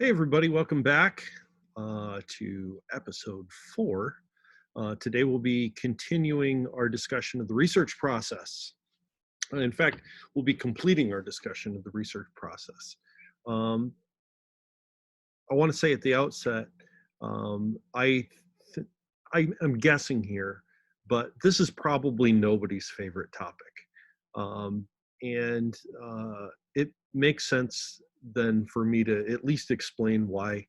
Hey, everybody, welcome back to episode 4. Today, we'll be continuing our discussion of the research process. In fact, we'll be completing our discussion of the research process. Um, I want to say at the outset, um, I, th- I'm guessing here, but this is probably nobody's favorite topic. Um, and it makes sense then for me to at least explain why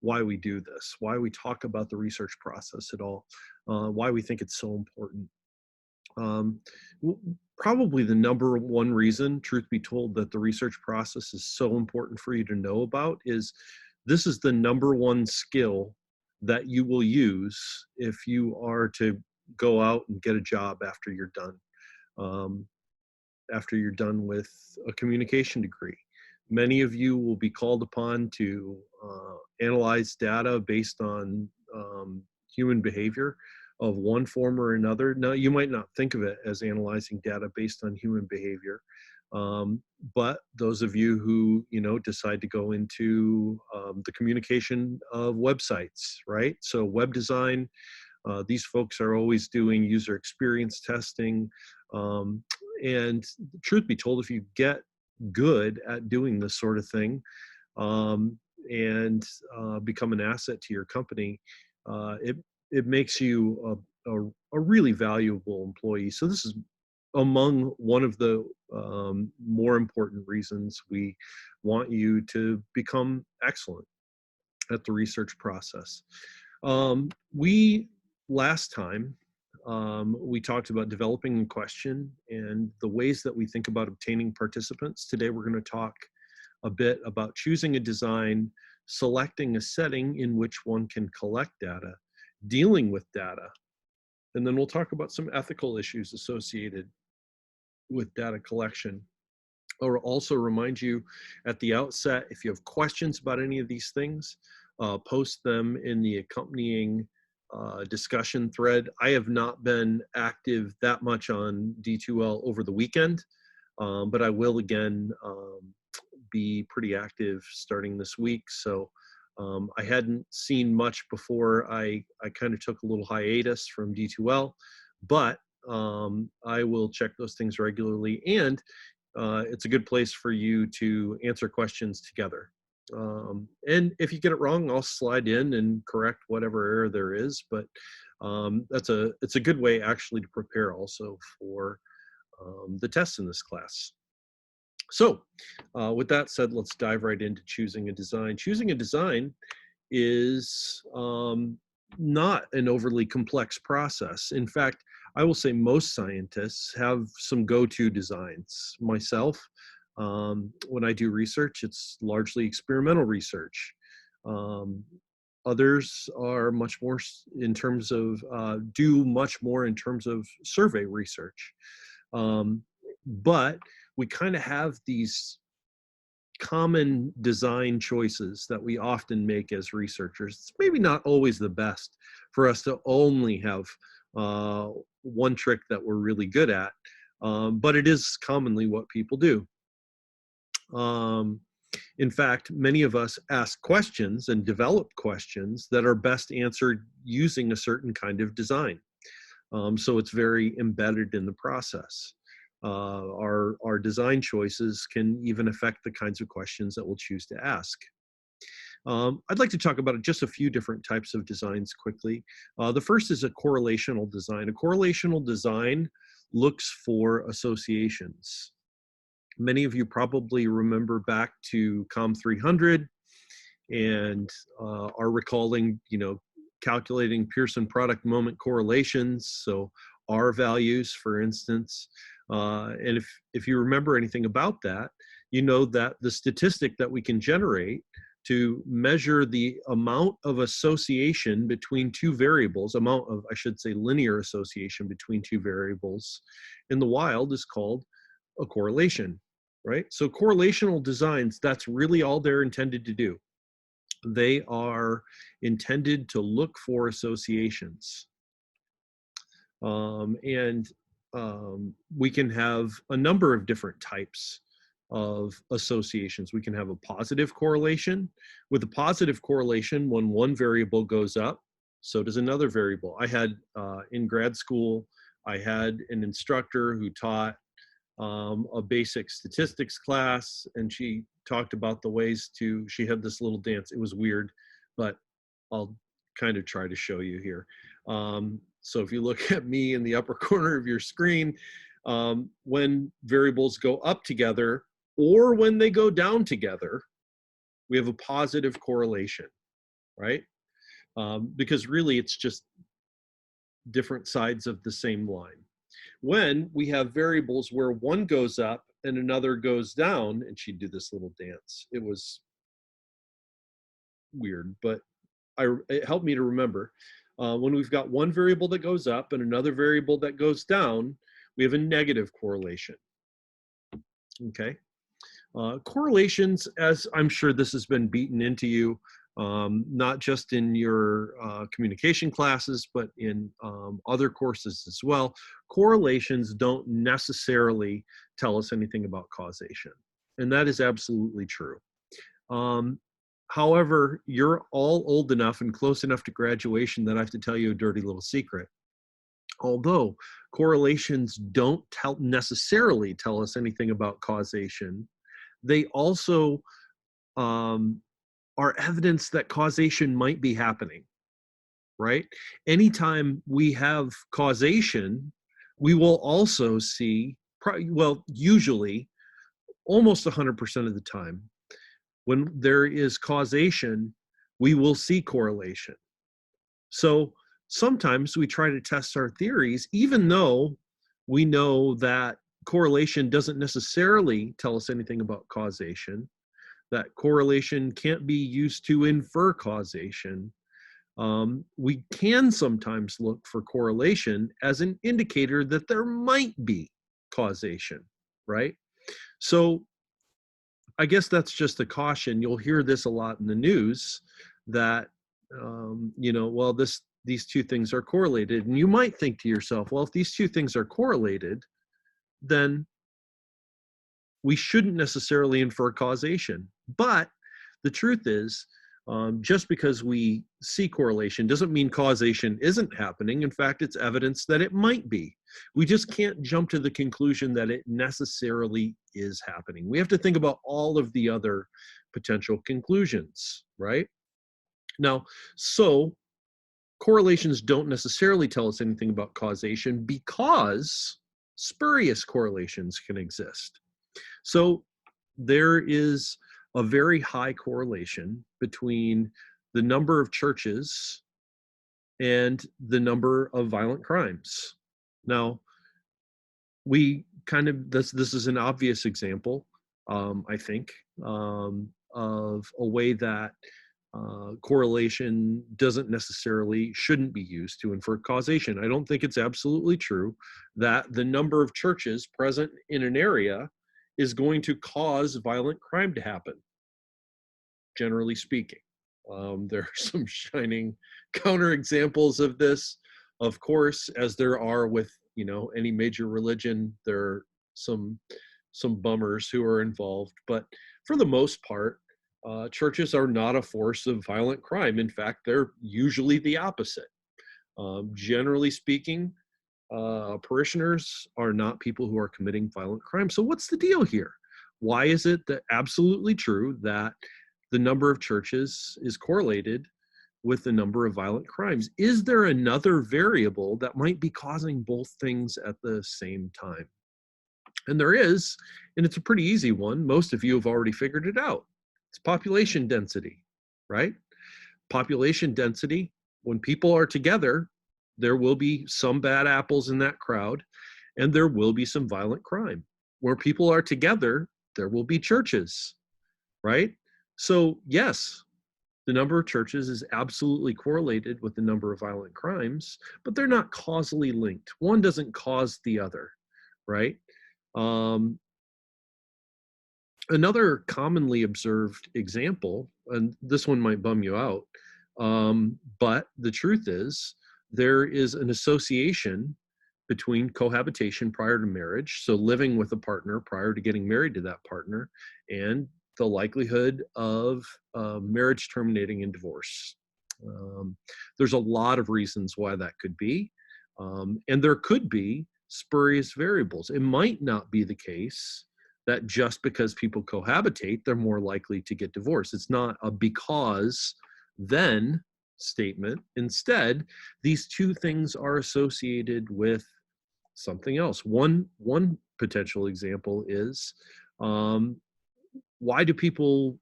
we do this, why we talk about the research process at all, why we think it's so important. Um, Probably the number one reason, truth be told, that the research process is so important for you to know about is this is the number one skill that you will use if you are to go out and get a job after you're done. Um, After you're done with a communication degree. Many of you will be called upon to analyze data based on human behavior of one form or another. Now, you might not think of it as analyzing data based on human behavior, but those of you who decide to go into the communication of websites, right? So web design, these folks are always doing user experience testing. Um, and truth be told, if you get good at doing this sort of thing um, and become an asset to your company, it makes you a really valuable employee. So this is among one of the more important reasons we want you to become excellent at the research process. We last time we talked about developing a question and the ways that we think about obtaining participants. Today we're going to talk a bit about choosing a design, selecting a setting in which one can collect data, dealing with data, and then we'll talk about some ethical issues associated with data collection. I'll also remind you at the outset, if you have questions about any of these things, post them in the accompanying discussion thread. I have not been active that much on D2L over the weekend, but I will again be pretty active starting this week. So I hadn't seen much before I kind of took a little hiatus from D2L, but I will check those things regularly, and it's a good place for you to answer questions together. And if you get it wrong, I'll slide in and correct whatever error there is. But it's a good way actually to prepare also for the tests in this class. So with that said, let's dive right into choosing a design. Choosing a design is not an overly complex process. In fact, I will say most scientists have some go-to designs. Myself, when I do research, it's largely experimental research. Um, Others are much more in terms of, do much more in terms of survey research. But we kind of have these common design choices that we often make as researchers. It's maybe not always the best for us to only have one trick that we're really good at, but it is commonly what people do. Um, in fact, many of us ask questions and develop questions that are best answered using a certain kind of design. So it's very embedded in the process. Our design choices can even affect the kinds of questions that we'll choose to ask. I'd like to talk about just a few different types of designs quickly. The first is a correlational design. A correlational design looks for associations. Many of you probably remember back to COM 300 and are recalling, calculating Pearson product moment correlations. So R values, for instance. And if you remember anything about that, you know that the statistic that we can generate to measure the amount of association between two variables, I should say, linear association between two variables in the wild is called a correlation, right? So correlational designs, that's really all they're intended to do. They are intended to look for associations. And we can have a number of different types of associations. We can have a positive correlation. With a positive correlation, when one variable goes up, so does another variable. I had in grad school, I had an instructor who taught a basic statistics class, and she talked about the ways to, she had this little dance. It was weird, but I'll kind of try to show you here. So if you look at me in the upper corner of your screen, when variables go up together or when they go down together, we have a positive correlation, right? Because really it's just different sides of the same line. When we have variables where one goes up and another goes down, and she'd do this little dance. It was weird, but it helped me to remember. When we've got one variable that goes up and another variable that goes down, we have a negative correlation. Okay. Correlations, as I'm sure this has been beaten into you, not just in your communication classes, but in other courses as well. Correlations don't necessarily tell us anything about causation, and that is absolutely true. However, you're all old enough and close enough to graduation that I have to tell you a dirty little secret. Although correlations don't necessarily tell us anything about causation, they also are evidence that causation might be happening, right? Anytime we have causation, we will also see, well, usually almost 100% of the time, when there is causation, we will see correlation. So sometimes we try to test our theories, even though we know that correlation doesn't necessarily tell us anything about causation, that correlation can't be used to infer causation. We can sometimes look for correlation as an indicator that there might be causation, right? So I guess that's just a caution. You'll hear this a lot in the news that, well, these two things are correlated. And you might think to yourself, well, if these two things are correlated, then we shouldn't necessarily infer causation. But the truth is, just because we see correlation doesn't mean causation isn't happening. In fact, it's evidence that it might be. We just can't jump to the conclusion that it necessarily is happening. We have to think about all of the other potential conclusions, right? Now, so correlations don't necessarily tell us anything about causation because spurious correlations can exist. So there is a very high correlation between the number of churches and the number of violent crimes. Now, we kind of, this is an obvious example, I think, of a way that correlation shouldn't be used to infer causation. I don't think it's absolutely true that the number of churches present in an area is going to cause violent crime to happen, generally speaking. There are some shining counterexamples of this, of course, as there are with any major religion. There are some bummers who are involved, but for the most part, churches are not a force of violent crime. In fact, they're usually the opposite. Generally speaking, parishioners are not people who are committing violent crime. So what's the deal here? Why is it that absolutely true that the number of churches is correlated with the number of violent crimes? Is there another variable that might be causing both things at the same time? And there is, and it's a pretty easy one. Most of you have already figured it out. It's population density, right? Population density, when people are together, there will be some bad apples in that crowd, and there will be some violent crime. Where people are together, there will be churches, right? So yes, the number of churches is absolutely correlated with the number of violent crimes, but they're not causally linked. One doesn't cause the other, right? Another commonly observed example, and this one might bum you out, but the truth is there is an association between cohabitation prior to marriage, so living with a partner prior to getting married to that partner, and the likelihood of marriage terminating in divorce. Um, there's a lot of reasons why that could be, and there could be spurious variables. It might not be the case that just because people cohabitate, they're more likely to get divorced. It's not a because then statement. Instead, these two things are associated with something else. One potential example is, um, why do people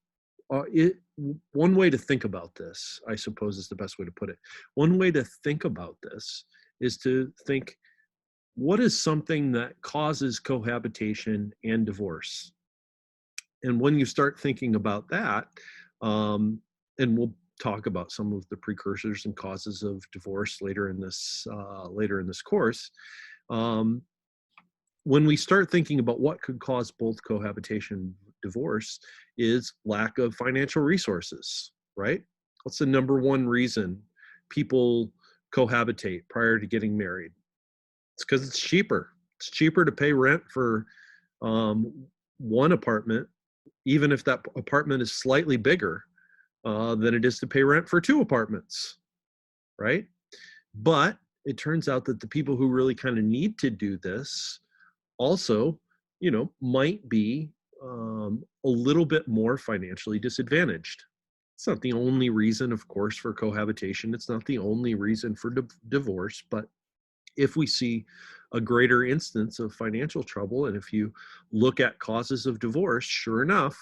one way to think about this, I suppose, is the best way to put it. One way to think about this is to think, what is something that causes cohabitation and divorce? And when you start thinking about that, and we'll talk about some of the precursors and causes of divorce later in this course. Um, when we start thinking about what could cause both cohabitation and divorce, is lack of financial resources, right? What's the number one reason people cohabitate prior to getting married? It's because it's cheaper. It's cheaper to pay rent for one apartment, even if that apartment is slightly bigger, than it is to pay rent for two apartments, right? But it turns out that the people who really kind of need to do this also, might be a little bit more financially disadvantaged. It's not the only reason, of course, for cohabitation. It's not the only reason for divorce, but if we see a greater instance of financial trouble, and if you look at causes of divorce, sure enough,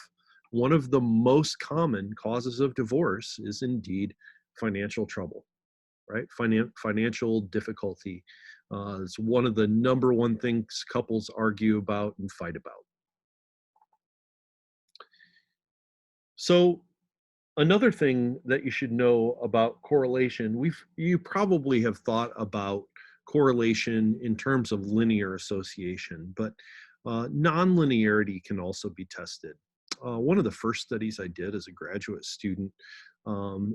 one of the most common causes of divorce is indeed financial trouble, right? Financial difficulty. It's one of the number one things couples argue about and fight about. So another thing that you should know about correlation, you probably have thought about correlation in terms of linear association, but nonlinearity can also be tested. One of the first studies I did as a graduate student,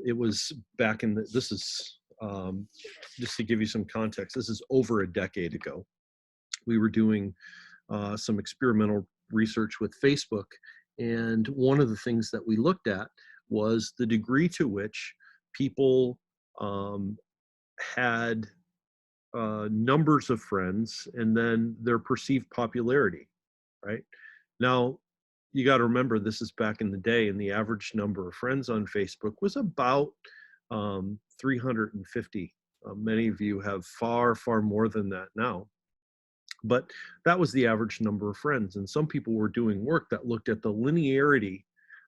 it was back in this is just to give you some context, this is over a decade ago. We were doing some experimental research with Facebook, and one of the things that we looked at was the degree to which people had numbers of friends and then their perceived popularity, right? Now, you got to remember, this is back in the day, and the average number of friends on Facebook was about 350. Many of you have far, far more than that now. But that was the average number of friends. And some people were doing work that looked at the linearity,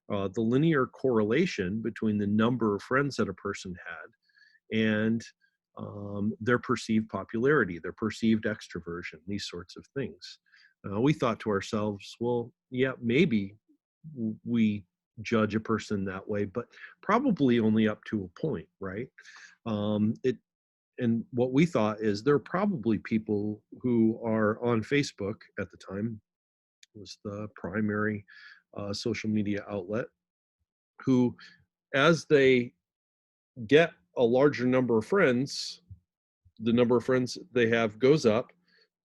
the linear correlation between the number of friends that a person had and their perceived popularity, their perceived extroversion, these sorts of things. We thought to ourselves, well, yeah, maybe we judge a person that way, but probably only up to a point, right? And what we thought is there are probably people who are on Facebook at the time, was the primary social media outlet, who, as they get a larger number of friends, the number of friends they have goes up,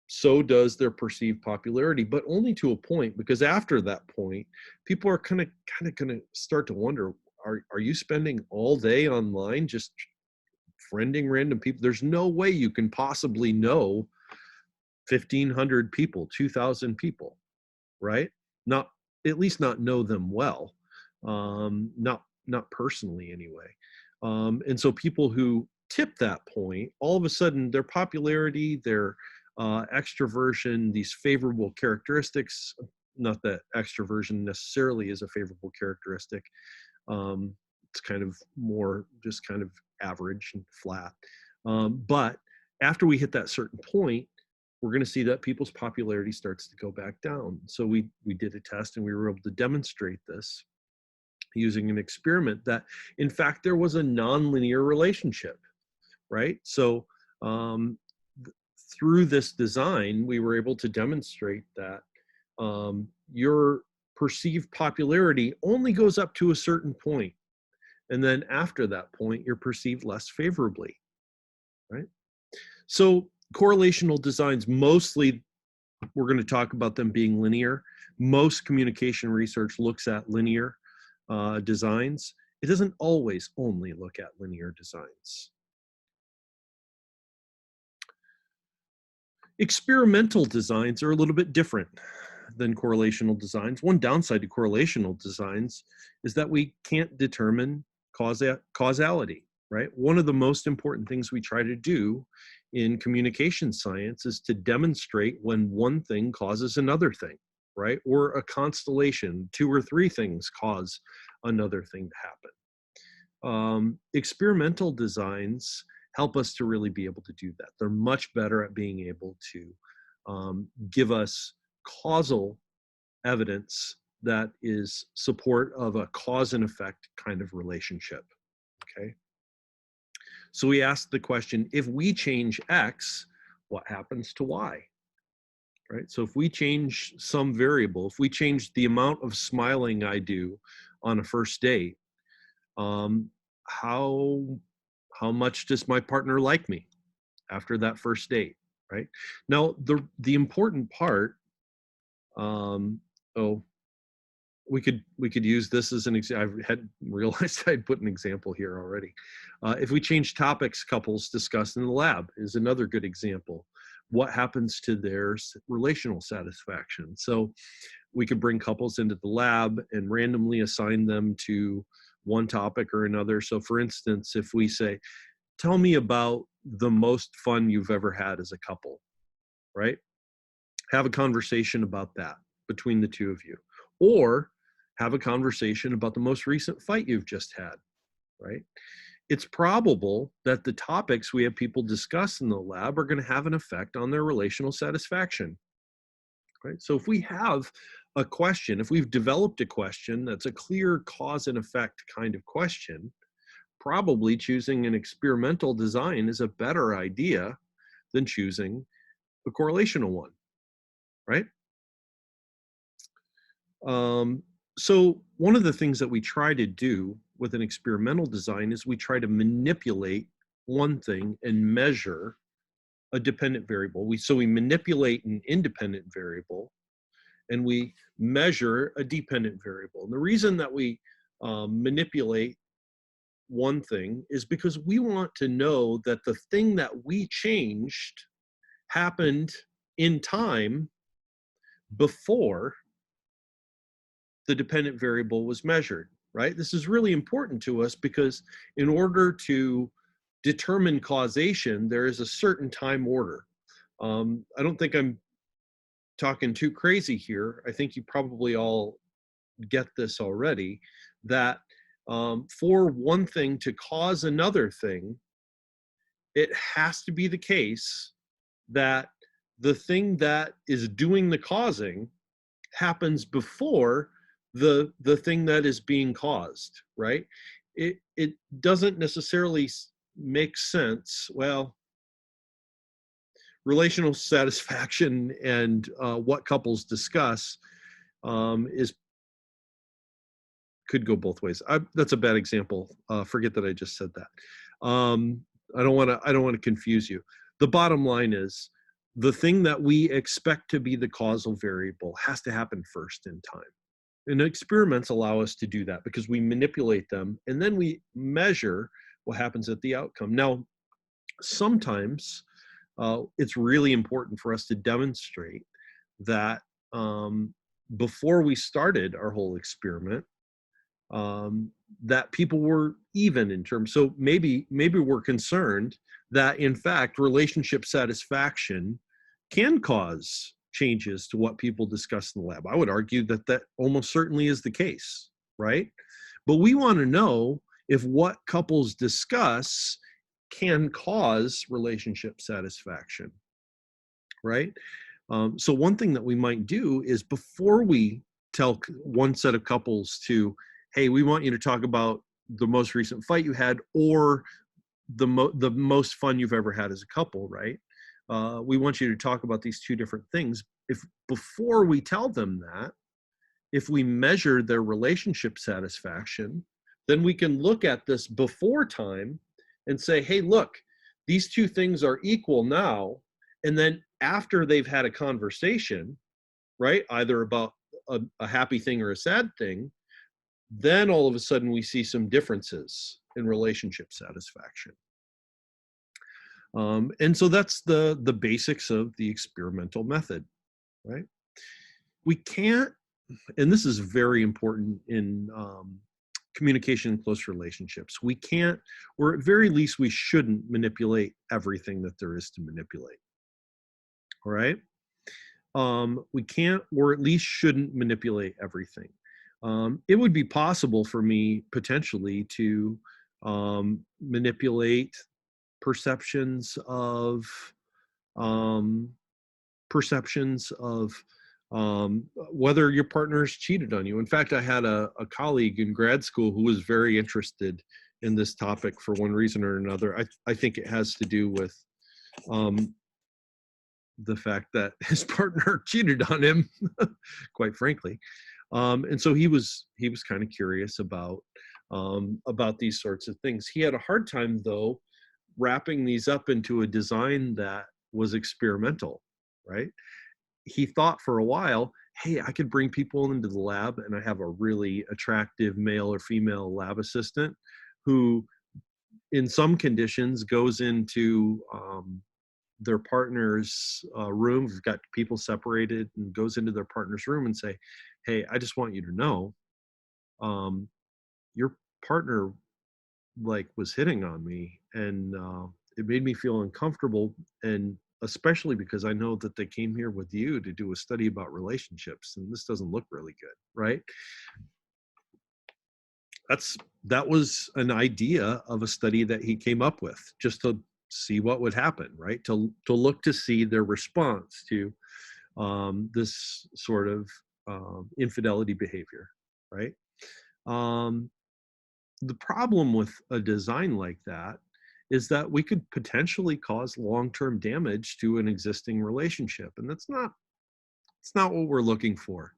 so does their perceived popularity, but only to a point, because after that point, people are kind of going to start to wonder, are you spending all day online just friending random people? There's no way you can possibly know 1,500 people, 2,000 people, right? Not, at least not know them well, not personally anyway. And so people who tip that point, all of a sudden their popularity, their extroversion, these favorable characteristics, not that extroversion necessarily is a favorable characteristic. It's kind of more just kind of average and flat. But after we hit that certain point, we're going to see that people's popularity starts to go back down. So we did a test, and we were able to demonstrate this using an experiment that, in fact, there was a nonlinear relationship, right? So through this design, we were able to demonstrate that your perceived popularity only goes up to a certain point. And then after that point, you're perceived less favorably, right? So correlational designs, mostly we're going to talk about them being linear. Most communication research looks at linear designs. It doesn't always only look at linear designs. Experimental designs are a little bit different than correlational designs. One downside to correlational designs is that we can't determine causality, right? One of the most important things we try to do in communication science is to demonstrate when one thing causes another thing, right? Or a constellation, 2 or 3 things cause another thing to happen. Experimental designs help us to really be able to do that. They're much better at being able to give us causal evidence that is support of a cause and effect kind of relationship, okay? So we ask the question, if we change X, what happens to Y, right? So if we change some variable, if we change the amount of smiling I do on a first date, how much does my partner like me after that first date, right? Now, the important part, we could use this as an example. I had realized I'd put an example here already. If we change topics couples discuss in the lab is another good example. What happens to their relational satisfaction? So we could bring couples into the lab and randomly assign them to one topic or another. So for instance, if we say, tell me about the most fun you've ever had as a couple, right? Have a conversation about that between the two of you. Or have a conversation about the most recent fight you've just had, right? It's probable that the topics we have people discuss in the lab are going to have an effect on their relational satisfaction, right? So if we have a question, if we've developed a question that's a clear cause and effect kind of question, probably choosing an experimental design is a better idea than choosing a correlational one, right? So one of the things that we try to do with an experimental design is we try to manipulate one thing and measure a dependent variable. So we manipulate an independent variable and we measure a dependent variable. And the reason that we manipulate one thing is because we want to know that the thing that we changed happened in time before the dependent variable was measured, right? This is really important to us because in order to determine causation, there is a certain time order. I don't think I'm talking too crazy here. I think you probably all get this already, that for one thing to cause another thing, it has to be the case that the thing that is doing the causing happens before the thing that is being caused, right? It doesn't necessarily make sense. Well, relational satisfaction and what couples discuss could go both ways. That's a bad example. Forget that I just said that. I don't want to confuse you. The bottom line is the thing that we expect to be the causal variable has to happen first in time. And experiments allow us to do that because we manipulate them and then we measure what happens at the outcome. Now, sometimes it's really important for us to demonstrate that before we started our whole experiment, that people were even in terms. So maybe we're concerned that in fact relationship satisfaction can cause changes to what people discuss in the lab. I would argue that that almost certainly is the case, right? But we want to know if what couples discuss can cause relationship satisfaction, right? So one thing that we might do is before we tell one set of couples to, hey, we want you to talk about the most recent fight you had or the most fun you've ever had as a couple, right? We want you to talk about these two different things. If before we tell them that, if we measure their relationship satisfaction, then we can look at this before time and say, hey, look, these two things are equal now. And then after they've had a conversation, right, either about a happy thing or a sad thing, then all of a sudden we see some differences in relationship satisfaction. And so that's the basics of the experimental method, right? We can't, and this is very important in communication in close relationships. We can't, or at very least, we shouldn't manipulate everything that there is to manipulate. All right? We can't, or at least shouldn't manipulate everything. It would be possible for me potentially to manipulate perceptions of um, whether your partner's cheated on you. In fact, I had a colleague in grad school who was very interested in this topic for one reason or another. I think it has to do with the fact that his partner cheated on him, quite frankly. And so he was kind of curious about these sorts of things. He had a hard time, though, wrapping these up into a design that was experimental, right? He thought for a while, hey, I could bring people into the lab and I have a really attractive male or female lab assistant who, in some conditions, goes into their partner's room. We've got people separated, and goes into their partner's room and say, hey, I just want you to know, your partner was hitting on me, and it made me feel uncomfortable, and especially because I know that they came here with you to do a study about relationships, and this doesn't look really good, right? That was an idea of a study that he came up with, just to see what would happen, right? To look to see their response to this sort of infidelity behavior, right? The problem with a design like that is that we could potentially cause long-term damage to an existing relationship, and it's not what we're looking for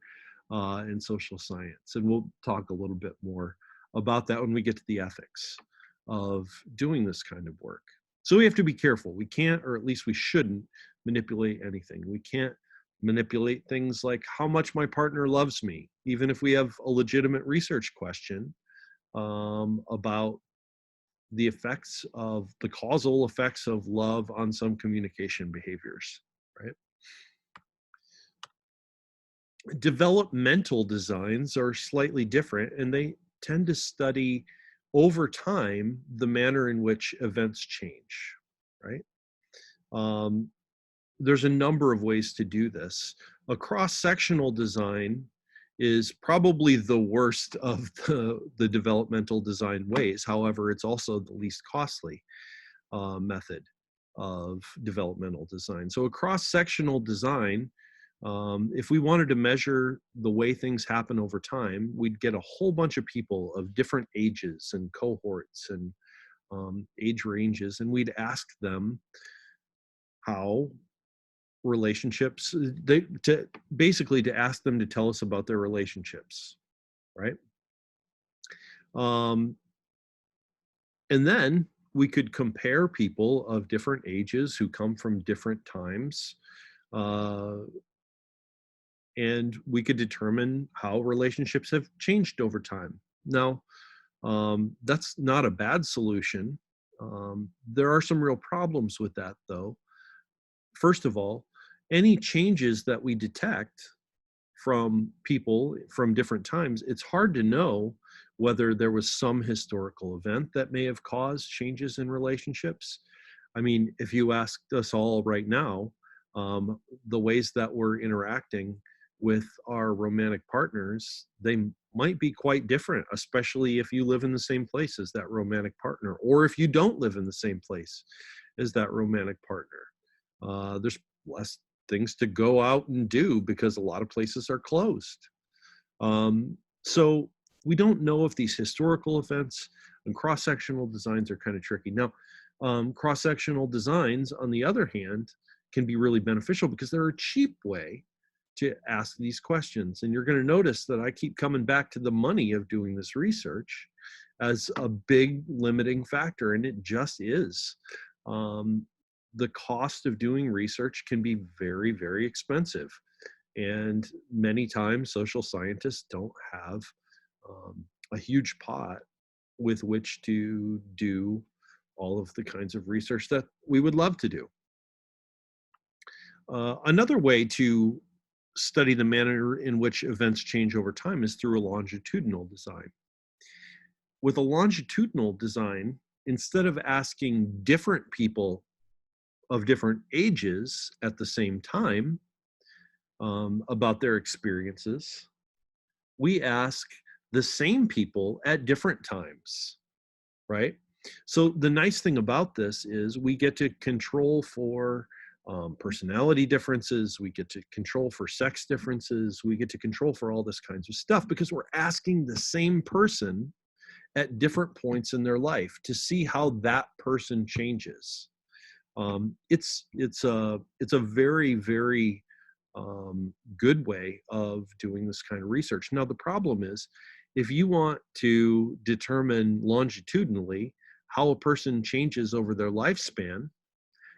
in social science. And we'll talk a little bit more about that when we get to the ethics of doing this kind of work. So we have to be careful. We can't, or at least we shouldn't, manipulate anything. We can't manipulate things like how much my partner loves me, even if we have a legitimate research question about the causal effects of love on some communication behaviors, right? Developmental designs are slightly different, and they tend to study over time the manner in which events change, right? There's a number of ways to do this. A cross-sectional design is probably the worst of the developmental design ways. However, it's also the least costly method of developmental design. So a cross-sectional design, if we wanted to measure the way things happen over time, we'd get a whole bunch of people of different ages and cohorts and age ranges, and we'd ask them how relationships, to ask them to tell us about their relationships, right? And then we could compare people of different ages who come from different times, and we could determine how relationships have changed over time. Now, that's not a bad solution. There are some real problems with that, though. First of all, any changes that we detect from people from different times, it's hard to know whether there was some historical event that may have caused changes in relationships. I mean, if you asked us all right now, the ways that we're interacting with our romantic partners, they might be quite different, especially if you live in the same place as that romantic partner, or if you don't live in the same place as that romantic partner. There's less things to go out and do because a lot of places are closed. So we don't know if these historical events and cross-sectional designs are kind of tricky. Now, cross-sectional designs, on the other hand, can be really beneficial because they're a cheap way to ask these questions. And you're going to notice that I keep coming back to the money of doing this research as a big limiting factor, and it just is. the cost of doing research can be very, very expensive. And many times social scientists don't have a huge pot with which to do all of the kinds of research that we would love to do. Another way to study the manner in which events change over time is through a longitudinal design. With a longitudinal design, instead of asking different people of different ages at the same time about their experiences, we ask the same people at different times, right? So the nice thing about this is we get to control for personality differences, we get to control for sex differences, we get to control for all this kinds of stuff because we're asking the same person at different points in their life to see how that person changes. It's a very, very good way of doing this kind of research. Now the problem is, if you want to determine longitudinally how a person changes over their lifespan,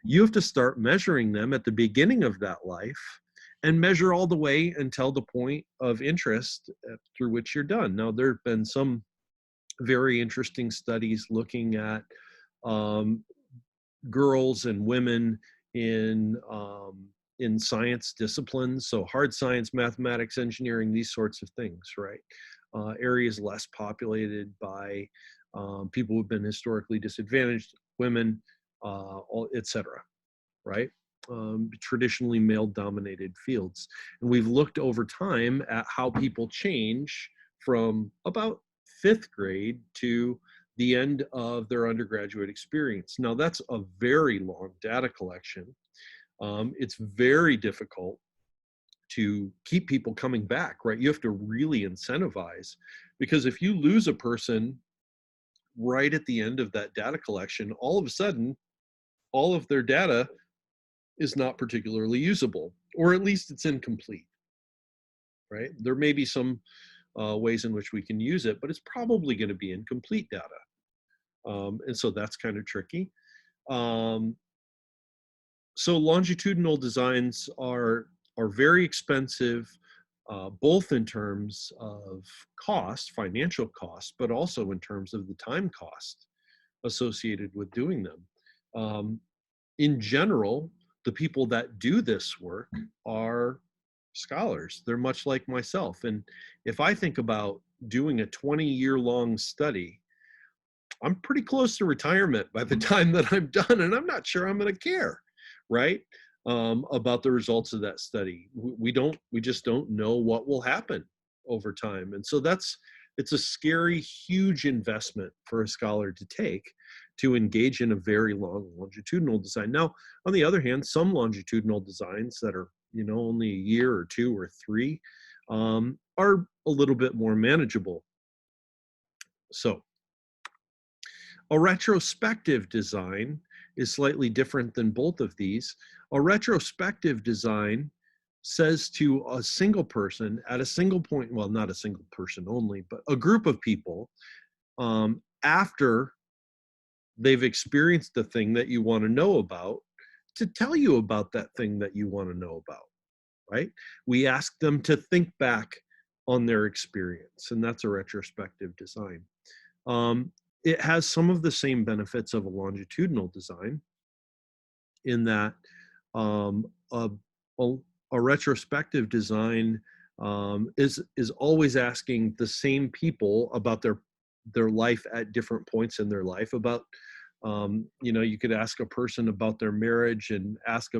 you have to start measuring them at the beginning of that life and measure all the way until the point of interest through which you're done. Now there have been some very interesting studies looking at girls and women in science disciplines, so hard science, mathematics, engineering, these sorts of things, right? Areas less populated by people who've been historically disadvantaged, women, etc., right? Traditionally male-dominated fields. And we've looked over time at how people change from about 5th grade to the end of their undergraduate experience. Now, that's a very long data collection. It's very difficult to keep people coming back, right? You have to really incentivize, because if you lose a person right at the end of that data collection, all of a sudden, all of their data is not particularly usable, or at least it's incomplete, right? There may be some ways in which we can use it, but it's probably going to be incomplete data. And so that's kind of tricky. So longitudinal designs are very expensive, both in terms of cost, financial cost, but also in terms of the time cost associated with doing them. In general, the people that do this work are scholars. They're much like myself. And if I think about doing a 20-year-long study, I'm pretty close to retirement by the time that I'm done, and I'm not sure I'm going to care, right? About the results of that study. We just don't know what will happen over time. And so it's a scary, huge investment for a scholar to take to engage in a very long longitudinal design. Now, on the other hand, some longitudinal designs that are, only a year or 2 or 3 are a little bit more manageable. So a retrospective design is slightly different than both of these. A retrospective design says to a single person at a single point, well, not a single person only, but a group of people, after they've experienced the thing that you want to know about, to tell you about that thing that you want to know about, right? We ask them to think back on their experience, and that's a retrospective design. It has some of the same benefits of a longitudinal design, in that a retrospective design is always asking the same people about their life at different points in their life. About you could ask a person about their marriage and ask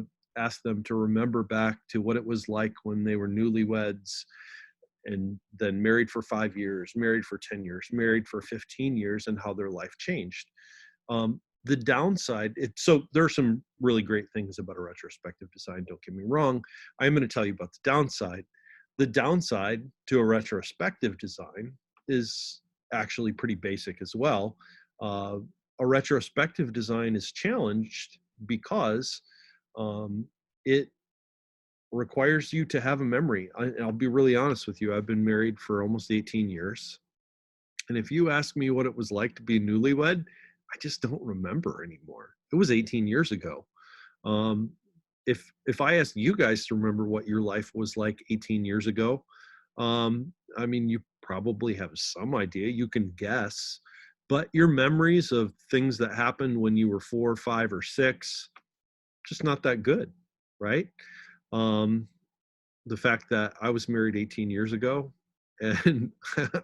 them to remember back to what it was like when they were newlyweds, and then married for 5 years, married for 10 years, married for 15 years, and how their life changed. The downside, so there are some really great things about a retrospective design, don't get me wrong. I'm going to tell you about the downside. The downside to a retrospective design is actually pretty basic as well. A retrospective design is challenged because it requires you to have a memory. I'll be really honest with you. I've been married for almost 18 years. And if you ask me what it was like to be newlywed, I just don't remember anymore. It was 18 years ago. Um, if I asked you guys to remember what your life was like 18 years ago, I mean, you probably have some idea. You can guess, but your memories of things that happened when you were 4, 5, or 6, just not that good, right? Um, the fact that I was married 18 years ago and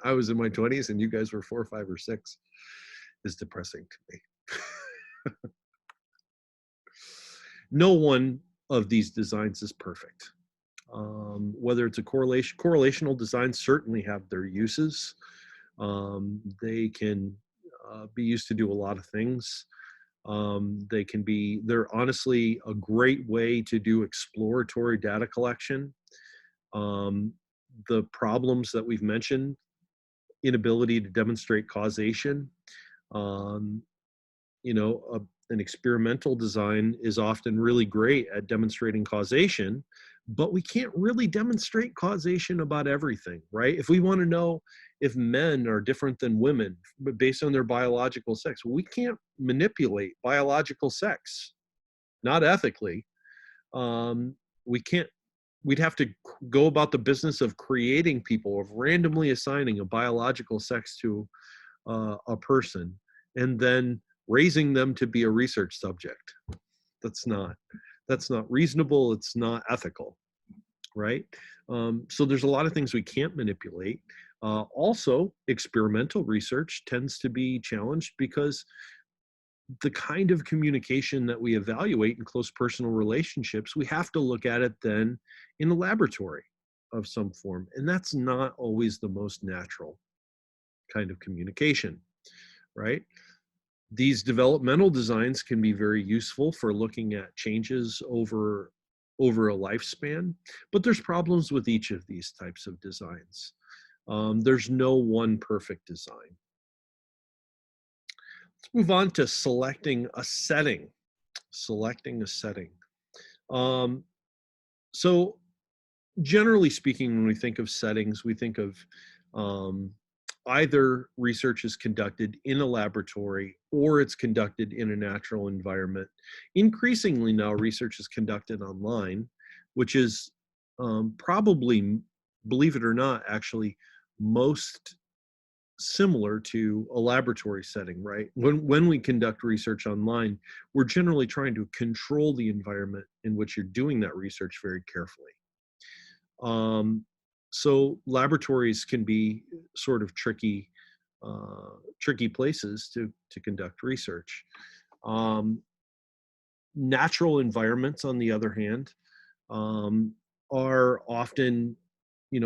I was in my 20s and you guys were 4, 5, or 6 is depressing to me. No one of these designs is perfect. Whether it's a correlational designs certainly have their uses. They can be used to do a lot of things. They're honestly a great way to do exploratory data collection. Um, the problems that we've mentioned, inability to demonstrate causation, um, an experimental design is often really great at demonstrating causation, but we can't really demonstrate causation about everything, right? If we want to know if men are different than women but based on their biological sex, we can't manipulate biological sex, not ethically. Um, we can't, we'd have to go about the business of creating people, of randomly assigning a biological sex to a person and then raising them to be a research subject. That's not that's not reasonable. It's not ethical, right? So there's a lot of things we can't manipulate. Also, experimental research tends to be challenged because the kind of communication that we evaluate in close personal relationships, we have to look at it then in a laboratory of some form, and that's not always the most natural kind of communication, right? These developmental designs can be very useful for looking at changes over a lifespan, but there's problems with each of these types of designs. There's no one perfect design. Let's move on to selecting a setting. Selecting a setting. Um, so generally speaking, when we think of settings, we think of um, either research is conducted in a laboratory or it's conducted in a natural environment. Increasingly now, research is conducted online, which is probably, believe it or not, actually most similar to a laboratory setting, right? When we conduct research online, we're generally trying to control the environment in which you're doing that research very carefully. Um, so laboratories can be sort of tricky places to conduct research. Um, Natural environments, on the other hand, um, are often,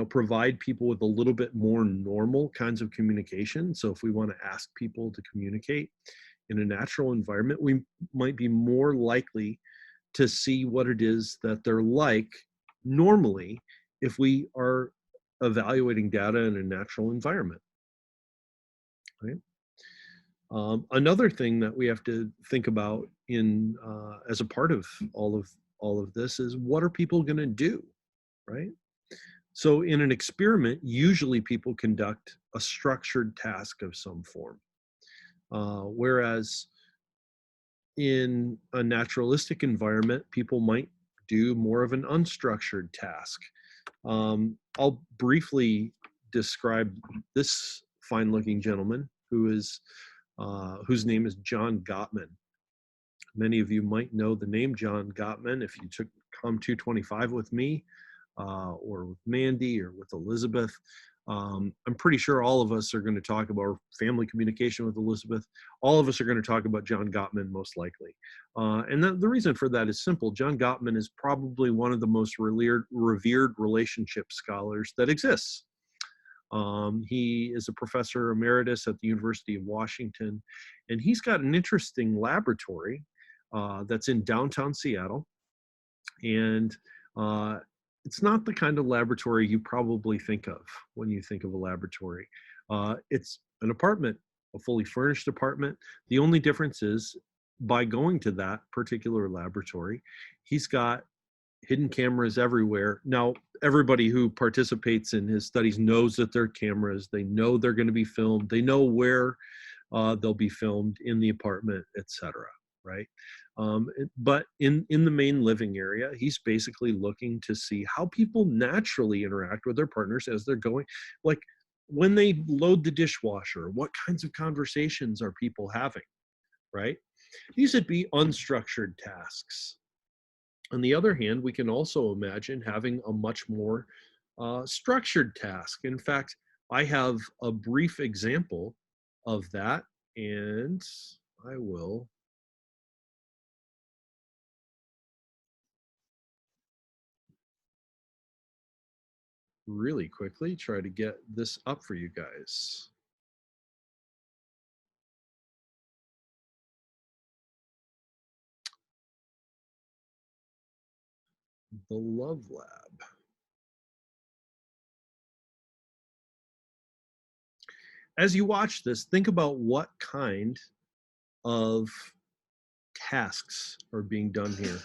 provide people with a little bit more normal kinds of communication. So if we want to ask people to communicate in a natural environment, we might be more likely to see what it is that they're like normally if we are evaluating data in a natural environment, right? Another thing that we have to think about in as a part of all of this is what are people going to do, right? So in an experiment, usually people conduct a structured task of some form, whereas in a naturalistic environment, people might do more of an unstructured task. I'll briefly describe this fine-looking gentleman whose name is John Gottman. Many of you might know the name John Gottman if you took COM 225 with me, or with Mandy, or with Elizabeth. I'm pretty sure all of us are going to talk about family communication with Elizabeth. All of us are going to talk about John Gottman most likely. And the reason for that is simple. John Gottman is probably one of the most revered relationship scholars that exists. He is a professor emeritus at the University of Washington, and he's got an interesting laboratory that's in downtown Seattle. And it's not the kind of laboratory you probably think of when you think of a laboratory. It's an apartment, a fully furnished apartment. The only difference is by going to that particular laboratory, he's got hidden cameras everywhere. Now, everybody who participates in his studies knows that they're cameras. They know they're going to be filmed. They know where they'll be filmed in the apartment, etc. Right? But in the main living area, he's basically looking to see how people naturally interact with their partners as they're going, like when they load the dishwasher, what kinds of conversations are people having, right? These would be unstructured tasks. On the other hand, we can also imagine having a much more structured task. In fact, I have a brief example of that, and I will really quickly try to get this up for you guys. The Love Lab. As you watch this, think about what kind of tasks are being done here.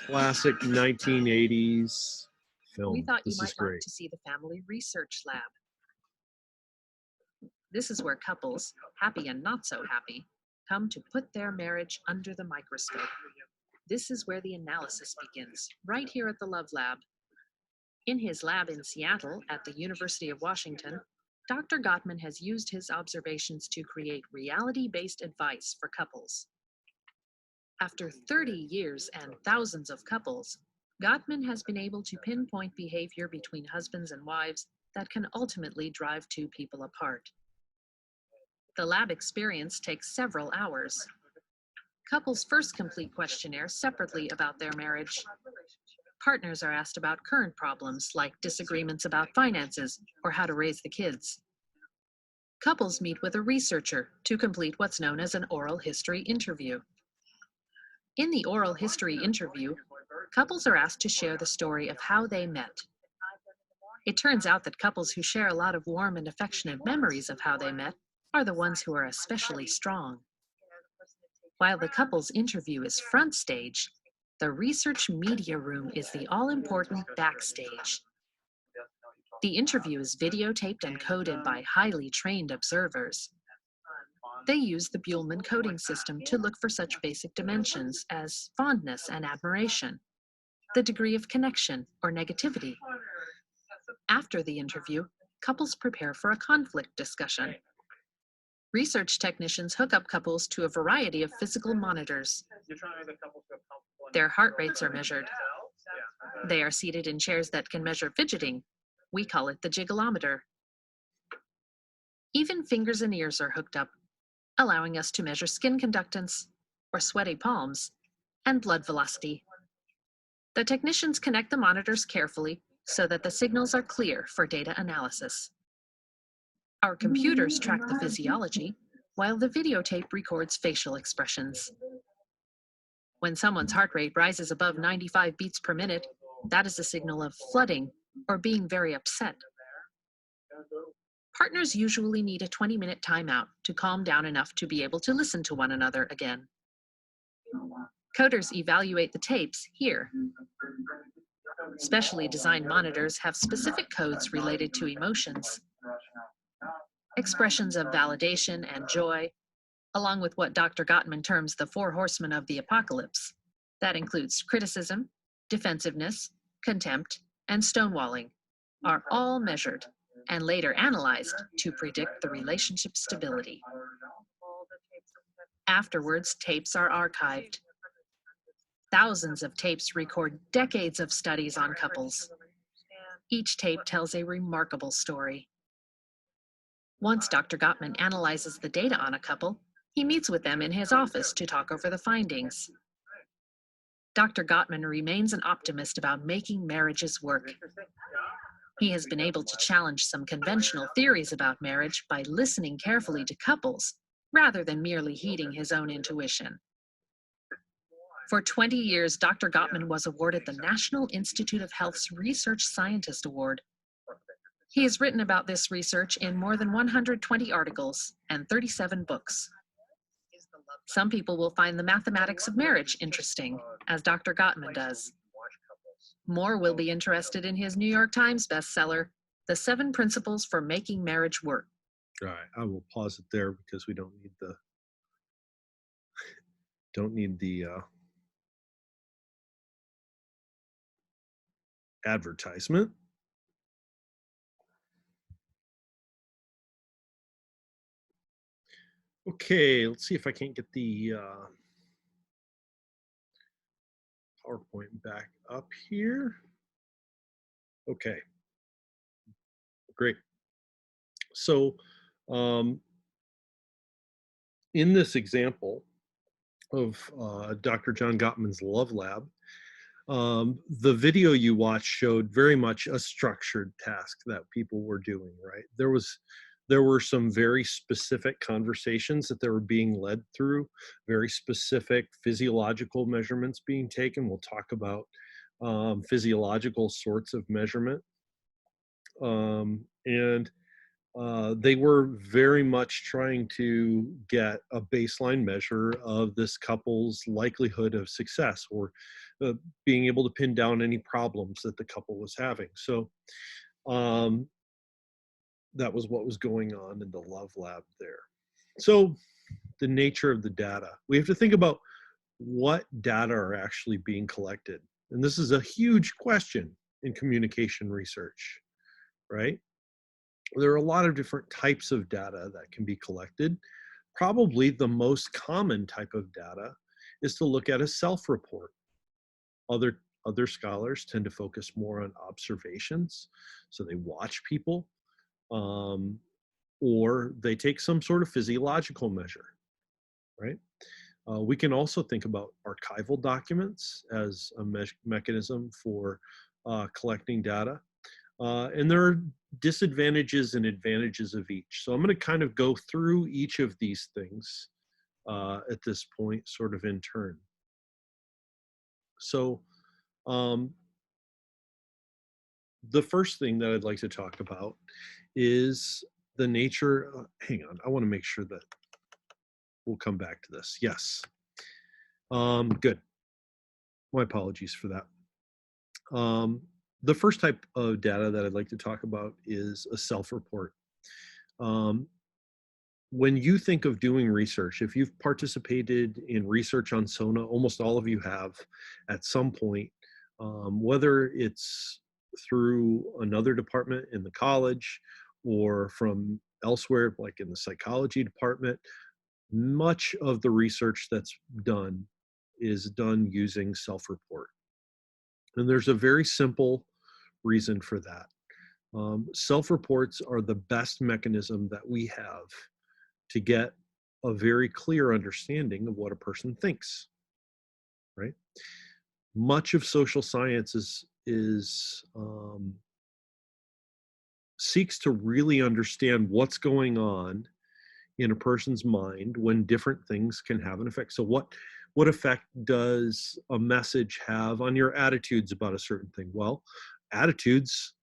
Classic 1980s film. We thought you This is might like great. to see the Family Research Lab. This is where couples, happy and not so happy, come to put their marriage under the microscope. This is where the analysis begins, right here at the Love Lab. In his lab in Seattle at the University of Washington, Dr. Gottman has used his observations to create reality-based advice for couples. After 30 years and thousands of couples, Gottman has been able to pinpoint behavior between husbands and wives that can ultimately drive two people apart. The lab experience takes several hours. Couples first complete questionnaires separately about their marriage. Partners are asked about current problems like disagreements about finances or how to raise the kids. Couples meet with a researcher to complete what's known as an oral history interview. In the oral history interview, couples are asked to share the story of how they met. It turns out that couples who share a lot of warm and affectionate memories of how they met are the ones who are especially strong. While the couple's interview is front stage, the research media room is the all-important backstage. The interview is videotaped and coded by highly trained observers. They use the Buhlmann coding system to look for such basic dimensions as fondness and admiration, the degree of connection or negativity. After the interview, couples prepare for a conflict discussion. Research technicians hook up couples to a variety of physical monitors. Their heart rates are measured. They are seated in chairs that can measure fidgeting. We call it the jiggleometer. Even fingers and ears are hooked up, allowing us to measure skin conductance, or sweaty palms, and blood velocity. The technicians connect the monitors carefully so that the signals are clear for data analysis. Our computers track the physiology, while the videotape records facial expressions. When someone's heart rate rises above 95 beats per minute, that is a signal of flooding or being very upset. Partners usually need a 20-minute timeout to calm down enough to be able to listen to one another again. Coders evaluate the tapes here. Specially designed monitors have specific codes related to emotions, expressions of validation and joy, along with what Dr. Gottman terms the 4 horsemen of the apocalypse. That includes criticism, defensiveness, contempt, and stonewalling, are all measured and later analyzed to predict the relationship stability. Afterwards, tapes are archived. Thousands of tapes record decades of studies on couples. Each tape tells a remarkable story. Once Dr. Gottman analyzes the data on a couple, he meets with them in his office to talk over the findings. Dr. Gottman remains an optimist about making marriages work. He has been able to challenge some conventional theories about marriage by listening carefully to couples, rather than merely heeding his own intuition. For 20 years, Dr. Gottman was awarded the National Institute of Health's Research Scientist Award. He has written about this research in more than 120 articles and 37 books. Some people will find the mathematics of marriage interesting, as Dr. Gottman does. More will be interested in his New York Times bestseller, The 7 Principles for Making Marriage Work. All right, I will pause it there because we don't need the Don't need the advertisement. Okay, let's see if I can't get the PowerPoint back up here. Okay, great. So um, in this example of Dr. John Gottman's Love Lab, the video you watched showed very much a structured task that people were doing, right? There were some very specific conversations that they were being led through, very specific physiological measurements being taken. We'll talk about physiological sorts of measurement. And they were very much trying to get a baseline measure of this couple's likelihood of success, or being able to pin down any problems that the couple was having. So um, that was what was going on in the Love Lab there. So the nature of the data, we have to think about what data are actually being collected. And this is a huge question in communication research, right? There are a lot of different types of data that can be collected. Probably the most common type of data is to look at a self-report. Other scholars tend to focus more on observations. So they watch people, or they take some sort of physiological measure, right? We can also think about archival documents as a mechanism for collecting data. And there are disadvantages and advantages of each. So I'm going to kind of go through each of these things at this point, sort of in turn. So the first thing that I'd like to talk about is the nature. Hang on, I want to make sure that we'll come back to this. Yes. Good. My apologies for that. The first type of data that I'd like to talk about is a self-report. When you think of doing research, if you've participated in research on SONA, almost all of you have at some point, whether it's through another department in the college or from elsewhere, like in the psychology department, much of the research that's done is done using self-report. And there's a very simple reason for that. Self-reports are the best mechanism that we have to get a very clear understanding of what a person thinks, right? Much of social science seeks to really understand what's going on in a person's mind when different things can have an effect. So what effect does a message have on your attitudes about a certain thing? Well, attitudes,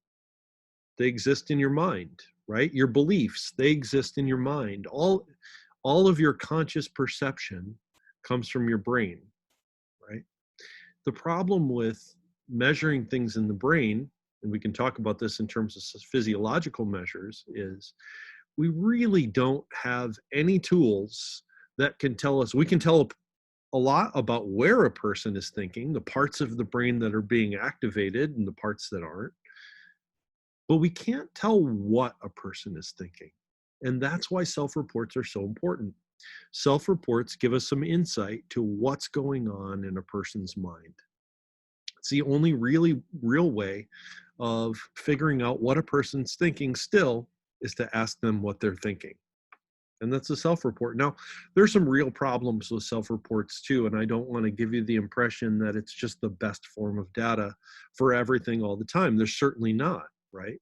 they exist in your mind, right? Your beliefs, they exist in your mind. All of your conscious perception comes from your brain, right? The problem with measuring things in the brain, and we can talk about this in terms of physiological measures, is we really don't have any tools that can tell us. We can tell a lot about where a person is thinking, the parts of the brain that are being activated and the parts that aren't, but we can't tell what a person is thinking. And that's why self-reports are so important. Self-reports give us some insight to what's going on in a person's mind. It's the only really real way of figuring out what a person's thinking still is to ask them what they're thinking. And that's a self-report. Now, there's some real problems with self-reports too, and I don't want to give you the impression that it's just the best form of data for everything all the time. There's certainly not, right?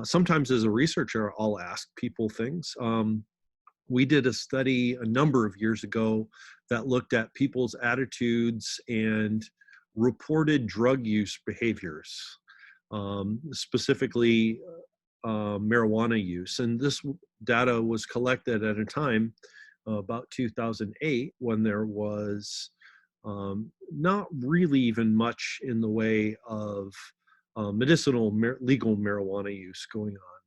Sometimes as a researcher, I'll ask people things. We did a study a number of years ago that looked at people's attitudes and reported drug use behaviors, specifically marijuana use. And this data was collected at a time, about 2008, when there was not really even much in the way of medicinal legal marijuana use going on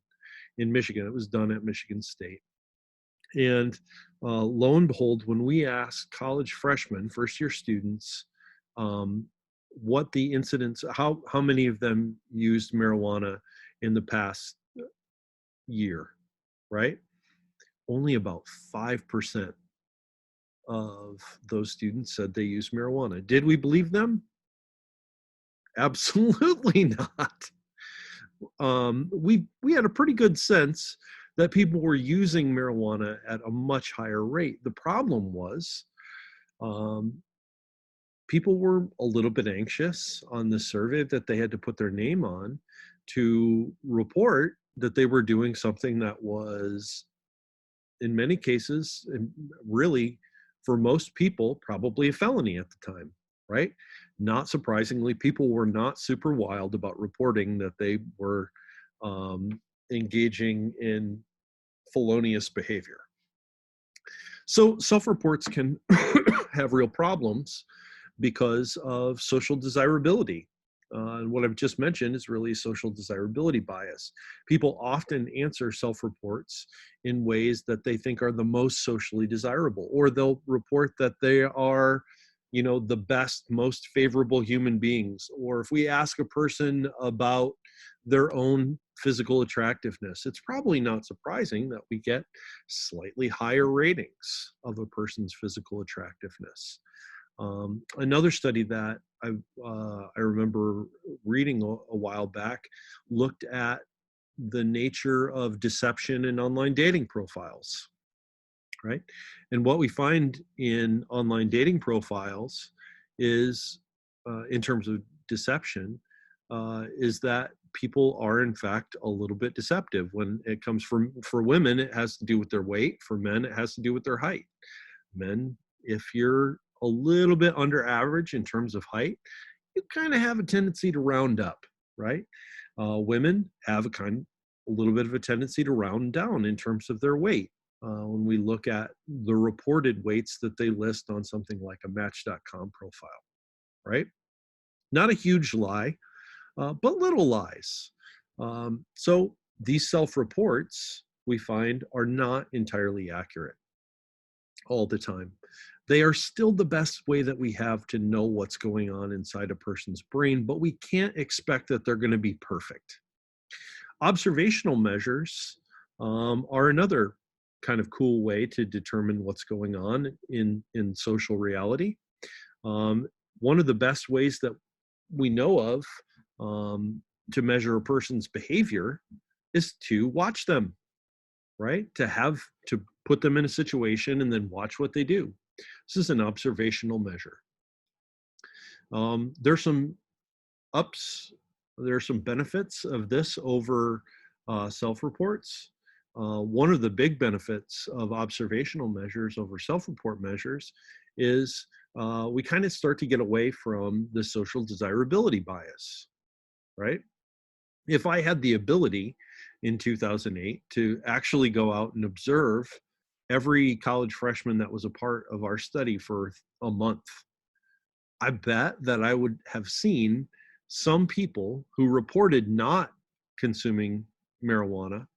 in Michigan. It was done at Michigan State. And lo and behold, when we asked college freshmen, first year students, um, what the incidents, how many of them used marijuana in the past year, right? Only about 5% of those students said they used marijuana. Did we believe them? Absolutely not. We had a pretty good sense that people were using marijuana at a much higher rate. The problem was um, people were a little bit anxious on the survey that they had to put their name on to report that they were doing something that was, in many cases, and really for most people, probably a felony at the time, right? Not surprisingly, people were not super wild about reporting that they were um, engaging in felonious behavior. So self-reports can have real problems because of social desirability. And what I've just mentioned is really social desirability bias. People often answer self-reports in ways that they think are the most socially desirable, or they'll report that they are, the best, most favorable human beings. Or if we ask a person about their own physical attractiveness, it's probably not surprising that we get slightly higher ratings of a person's physical attractiveness. Another study that I remember reading a while back looked at the nature of deception in online dating profiles, right? And what we find in online dating profiles is, in terms of deception, is that people are in fact a little bit deceptive. When it comes from, for women, it has to do with their weight. For men, it has to do with their height. Men, if you're a little bit under average in terms of height, you kind of have a tendency to round up, right? Women have a little bit of a tendency to round down in terms of their weight. When we look at the reported weights that they list on something like a Match.com profile, right? Not a huge lie, but little lies. So these self-reports we find are not entirely accurate all the time. They are still the best way that we have to know what's going on inside a person's brain, but we can't expect that they're going to be perfect. Observational measures are another kind of cool way to determine what's going on in social reality. Um, One of the best ways that we know of to measure a person's behavior is to watch them, right? To put them in a situation and then watch what they do. This is an observational measure. There's some ups, there are some benefits of this over self-reports. One of the big benefits of observational measures over self-report measures is we kind of start to get away from the social desirability bias, right? If I had the ability in 2008 to actually go out and observe every college freshman that was a part of our study for a month, I bet that I would have seen some people who reported not consuming marijuana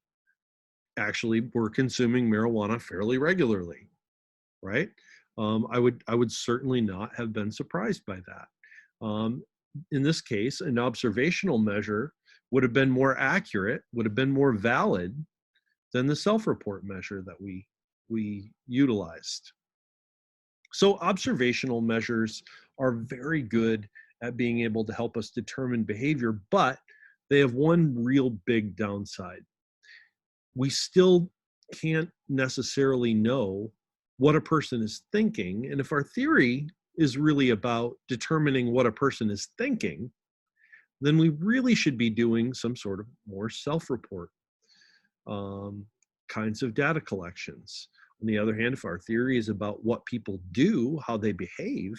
actually were consuming marijuana fairly regularly, right? I would certainly not have been surprised by that. In this case, an observational measure would have been more accurate, would have been more valid than the self-report measure that we utilized. So observational measures are very good at being able to help us determine behavior, but they have one real big downside. We still can't necessarily know what a person is thinking. And if our theory is really about determining what a person is thinking, then we really should be doing some sort of more self-report um, kinds of data collections. On the other hand, if our theory is about what people do, how they behave,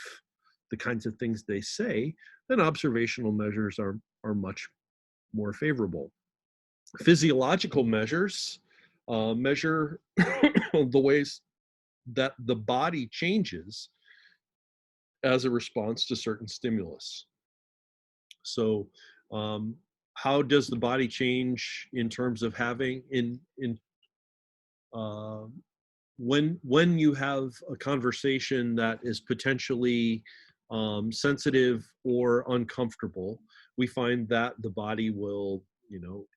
the kinds of things they say, then observational measures are much more favorable. Physiological measures measure the ways that the body changes as a response to certain stimulus. So, um, how does the body change in terms of having in uh, when you have a conversation that is potentially sensitive or uncomfortable, we find that the body will,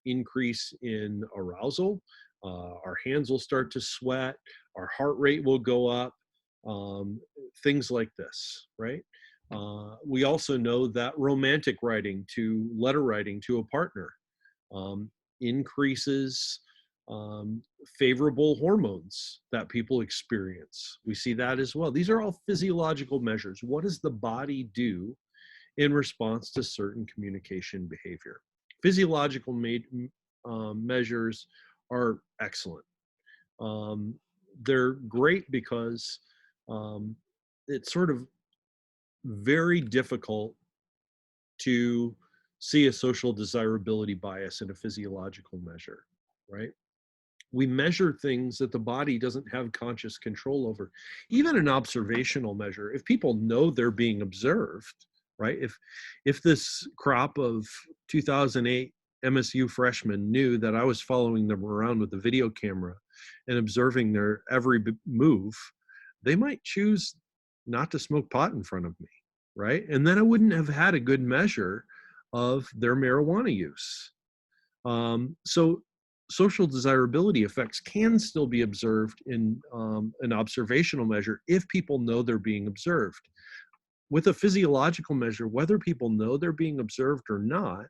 increase in arousal. Our hands will start to sweat. Our heart rate will go up. Um, Things like this, right? We also know that romantic writing to letter writing to a partner um, increases um, favorable hormones that people experience. We see that as well. These are all physiological measures. What does the body do in response to certain communication behavior? Physiological measures are excellent. Um, they're great because um, it's sort of very difficult to see a social desirability bias in a physiological measure, right? We measure things that the body doesn't have conscious control over. Even an observational measure, if people know they're being observed, right? If this crop of 2008 MSU freshmen knew that I was following them around with a video camera and observing their every move, they might choose not to smoke pot in front of me, right? And then I wouldn't have had a good measure of their marijuana use. So social desirability effects can still be observed in an observational measure if people know they're being observed. With a physiological measure, whether people know they're being observed or not,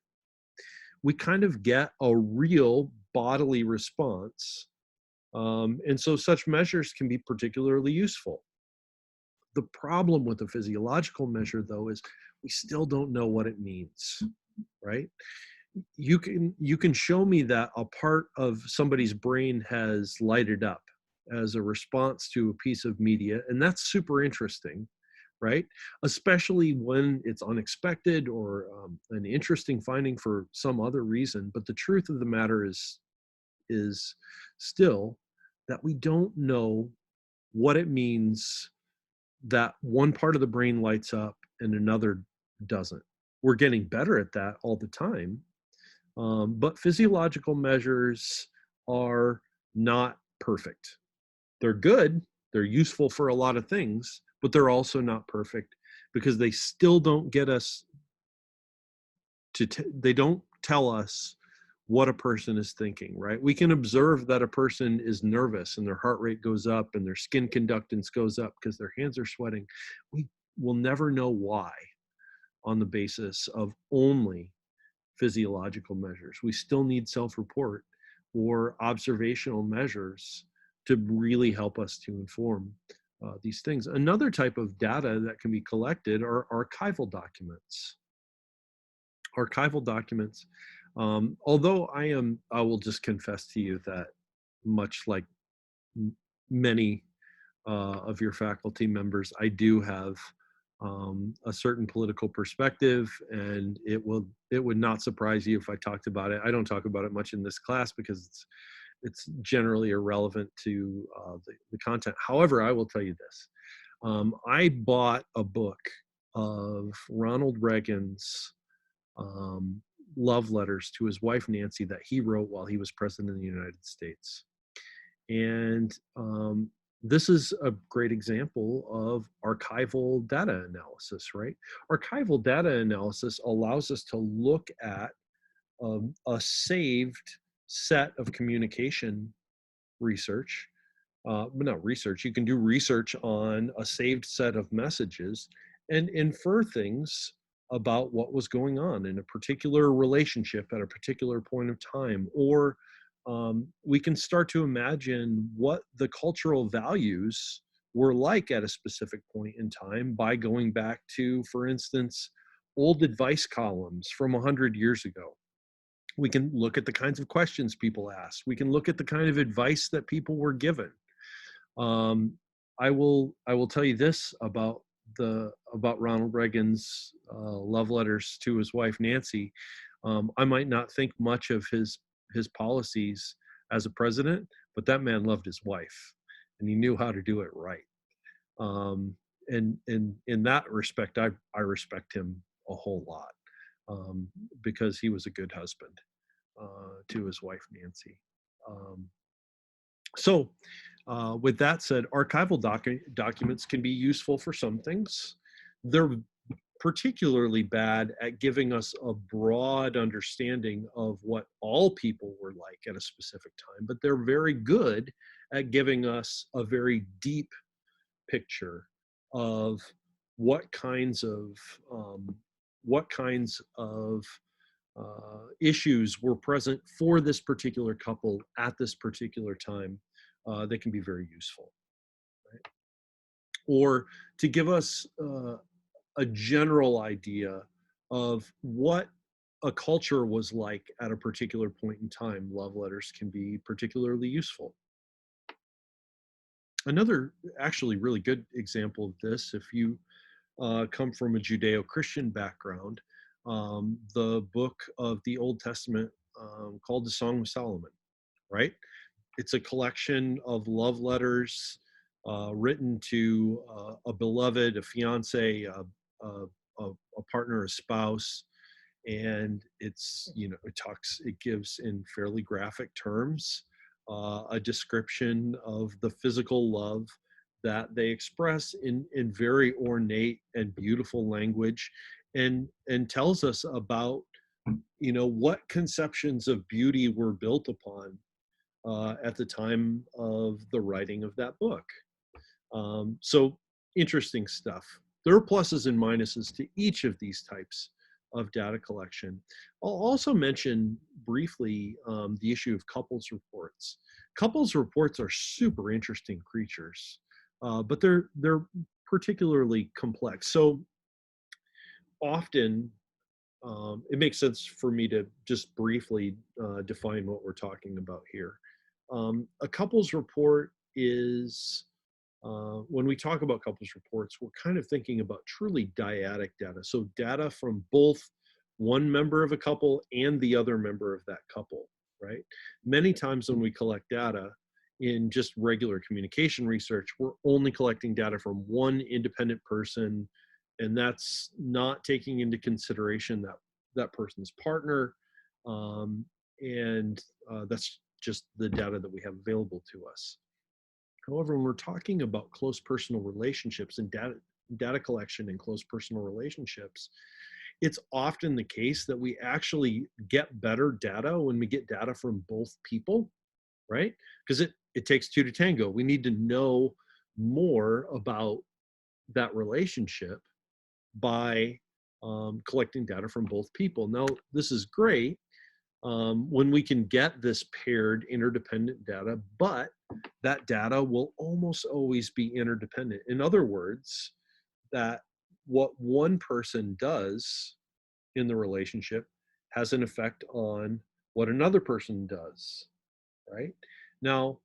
we kind of get a real bodily response. And so such measures can be particularly useful. The problem with the physiological measure, though, is we still don't know what it means, right? You can show me that a part of somebody's brain has lighted up as a response to a piece of media, and that's super interesting, right? Especially when it's unexpected or an interesting finding for some other reason. But the truth of the matter is still that we don't know what it means that one part of the brain lights up and another doesn't. We're getting better at that all the time, but physiological measures are not perfect. They're good, they're useful for a lot of things, but they're also not perfect because they still don't get us they don't tell us what a person is thinking, right? We can observe that a person is nervous and their heart rate goes up and their skin conductance goes up because their hands are sweating. We will never know why on the basis of only physiological measures. We still need self-report or observational measures to really help us to inform these things. Another type of data that can be collected are archival documents. Archival documents, although I will just confess to you that much like many of your faculty members, I do have a certain political perspective, and it would not surprise you if I talked about it. I don't talk about it much in this class because it's generally irrelevant to the content. However, I will tell you this: I bought a book of Ronald Reagan's um, love letters to his wife Nancy that he wrote while he was president of the United States. And this is a great example of archival data analysis, right? Archival data analysis allows us to look at a saved set of communication research. But not research, you can do research on a saved set of messages and infer things about what was going on in a particular relationship at a particular point of time, or we can start to imagine what the cultural values were like at a specific point in time by going back to, for instance, old advice columns from 100 years ago. We can look at the kinds of questions people asked. We can look at the kind of advice that people were given. Um, I will tell you this about Ronald Reagan's love letters to his wife Nancy. I might not think much of his policies as a president, but that man loved his wife, and he knew how to do it right. Um, and in that respect, I respect him a whole lot um, because he was a good husband to his wife Nancy. Um, so With that said, archival documents can be useful for some things. They're particularly bad at giving us a broad understanding of what all people were like at a specific time, but they're very good at giving us a very deep picture of what kinds of issues were present for this particular couple at this particular time. They can be very useful, right? Or to give us a general idea of what a culture was like at a particular point in time. Love letters can be particularly useful. Another actually really good example of this, if you come from a Judeo-Christian background, the book of the Old Testament called the Song of Solomon, right? It's a collection of love letters written to a beloved, a fiance, a partner, a spouse, and it's, it gives in fairly graphic terms a description of the physical love that they express in very ornate and beautiful language, and tells us about what conceptions of beauty were built upon at the time of the writing of that book. So interesting stuff. There are pluses and minuses to each of these types of data collection. I'll also mention briefly the issue of couples reports. Couples reports are super interesting creatures, but they're particularly complex. So often it makes sense for me to just briefly define what we're talking about here. A couples report is, when we talk about couples reports, we're kind of thinking about truly dyadic data. So data from both one member of a couple and the other member of that couple, right? Many times when we collect data in just regular communication research, we're only collecting data from one independent person, and that's not taking into consideration that person's partner, and that's just the data that we have available to us. However, when we're talking about close personal relationships and data collection and close personal relationships, it's often the case that we actually get better data when we get data from both people, right? Because it takes two to tango. We need to know more about that relationship by collecting data from both people. Now, this is great when we can get this paired interdependent data, but that data will almost always be interdependent. In other words, that what one person does in the relationship has an effect on what another person does, right? Now,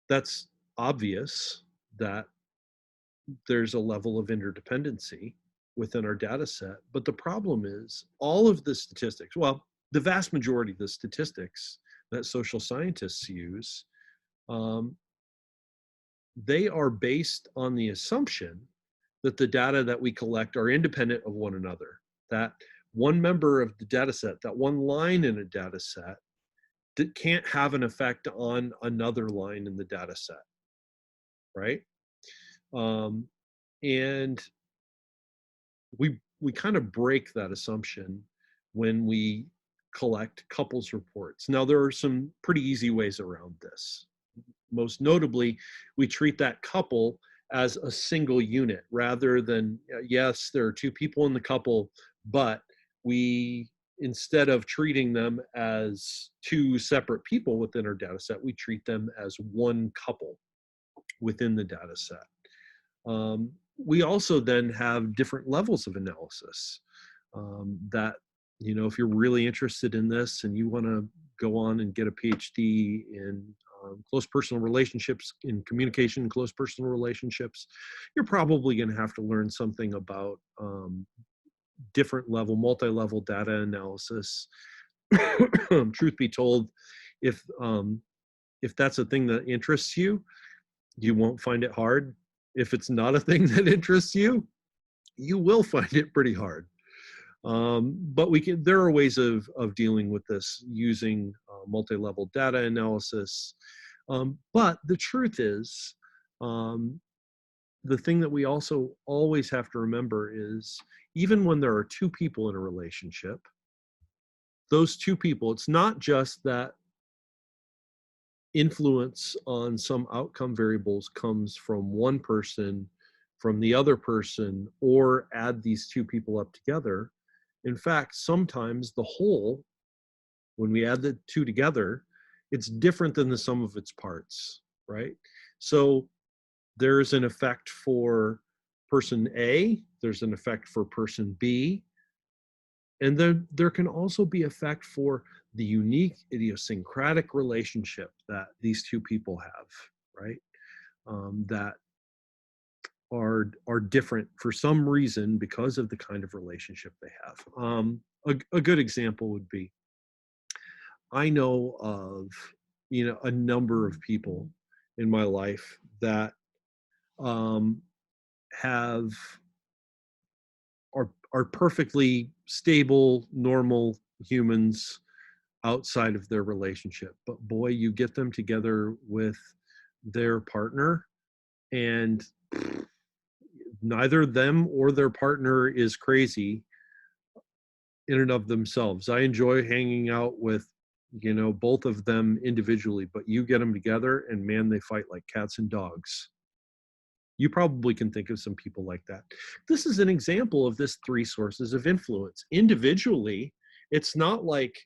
that's obvious that there's a level of interdependency within our data set, but the problem is all of the statistics, well, the vast majority of the statistics that social scientists use, they are based on the assumption that the data that we collect are independent of one another, that one member of the data set, that one line in a data set, that can't have an effect on another line in the data set, right? And we kind of break that assumption when we collect couples reports. Now, there are some pretty easy ways around this. Most notably, we treat that couple as a single unit rather than, yes, there are two people in the couple, but we, instead of treating them as two separate people within our data set, we treat them as one couple within the data set. We also then have different levels of analysis that, if you're really interested in this and you want to go on and get a PhD in close personal relationships, in communication, close personal relationships, you're probably going to have to learn something about different level, multi-level data analysis. Truth be told, if that's a thing that interests you, you won't find it hard. If it's not a thing that interests you, you will find it pretty hard. But there are ways of dealing with this using multi-level data analysis. But the truth is, um, the thing that we also always have to remember is even when there are two people in a relationship, those two people, it's not just that influence on some outcome variables comes from one person, from the other person, or add these two people up together. In fact, sometimes the whole, when we add the two together, it's different than the sum of its parts, right? So there's an effect for person A, there's an effect for person B, and then there can also be effect for the unique idiosyncratic relationship that these two people have, right? That are different for some reason because of the kind of relationship they have. A good example would be, I know of, a number of people in my life that um, have are perfectly stable, normal humans outside of their relationship. But boy, you get them together with their partner, and neither them or their partner is crazy in and of themselves. I enjoy hanging out with, both of them individually, but you get them together and man, they fight like cats and dogs. You probably can think of some people like that. This is an example of this three sources of influence. Individually, it's not like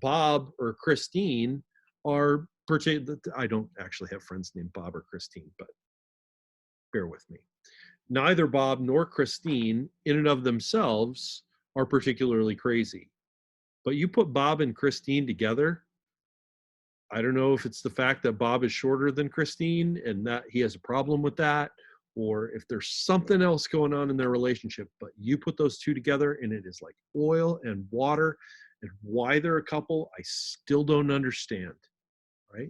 Bob or Christine are, I don't actually have friends named Bob or Christine, but bear with me. Neither Bob nor Christine, in and of themselves, are particularly crazy. But you put Bob and Christine together, I don't know if it's the fact that Bob is shorter than Christine and that he has a problem with that, or if there's something else going on in their relationship, but you put those two together and it is like oil and water. And why they're a couple, I still don't understand, right?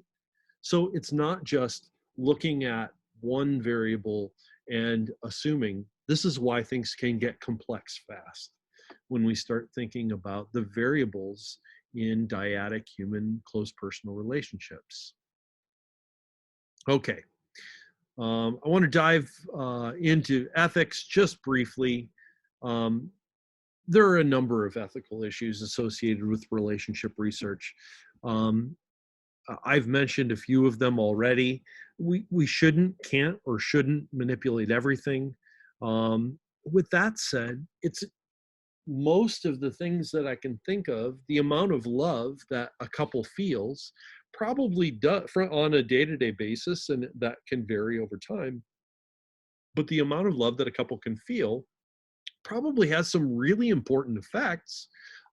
So it's not just looking at one variable and assuming. This is why things can get complex fast when we start thinking about the variables in dyadic human close personal relationships. Okay, I want to dive into ethics just briefly. Um, there are a number of ethical issues associated with relationship research. Um, I've mentioned a few of them already. We can't, or shouldn't manipulate everything. With that said, it's most of the things that I can think of, the amount of love that a couple feels probably does on a day-to-day basis, and that can vary over time. But the amount of love that a couple can feel probably has some really important effects